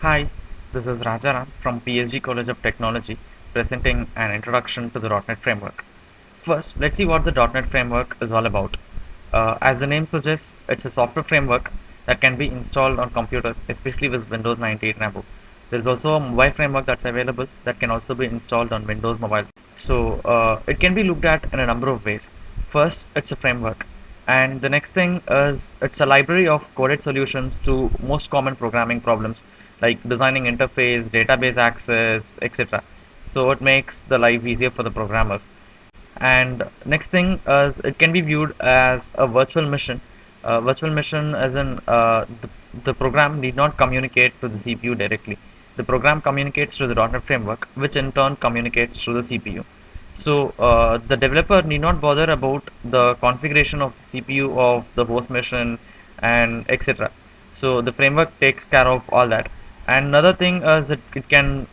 Hi, this is Rajaram from PSG College of Technology presenting an introduction to the .NET Framework. First, let's see what the .NET Framework is all about. As the name suggests, it's a software framework that can be installed on computers, especially with Windows 98 and above. There is also a mobile framework that's available that can also be installed on Windows Mobile. So it can be looked at in a number of ways. First, it's a framework, and the next thing is it's a library of coded solutions to most common programming problems like designing interface, database access, etc. So it makes the life easier for the programmer. And next thing is it can be viewed as a virtual machine. Virtual machine as in the program need not communicate to the CPU directly. The program communicates to the .NET framework, which in turn communicates to the CPU. So the developer need not bother about the configuration of the CPU of the host machine and etc. So the framework takes care of all that. And another thing is that it can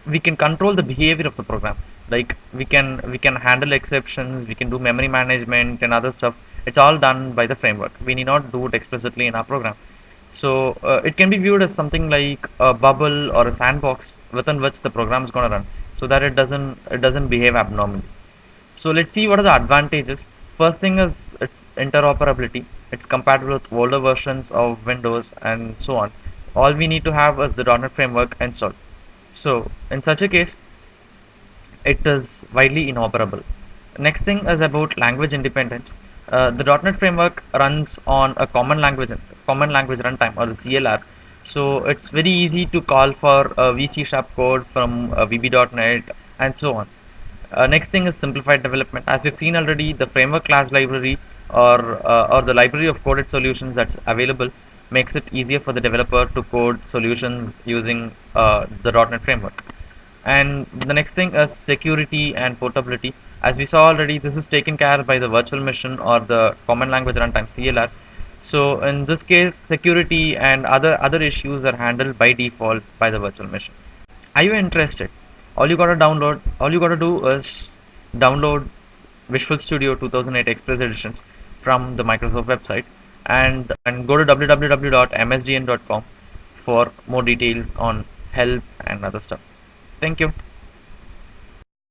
we can control the behavior of the program. Like we can handle exceptions, we can do memory management and other stuff. It's all done by the framework. We need not do it explicitly in our program. So it can be viewed as something like a bubble or a sandbox within which the program is going to run, so that it doesn't behave abnormally. So let's see what are the advantages. First thing is its interoperability. It's compatible with older versions of Windows and so on. All we need to have is the .NET framework installed. So in such a case, it is widely inoperable. Next thing is about language independence. The .NET framework runs on a common language runtime, or the CLR. So it's very easy to call for a VC Sharp code from VB.NET and so on. Next thing is simplified development. As we've seen already, the framework class library or the library of coded solutions that's available makes it easier for the developer to code solutions using the .NET framework. And the next thing is security and portability. As we saw already, this is taken care by the virtual machine or the common language runtime CLR. So in this case, security and other issues are handled by default by the virtual machine. Are you interested? All you gotta do is download Visual Studio 2008 Express Editions from the Microsoft website, and go to www.msdn.com for more details on help and other stuff. Thank you.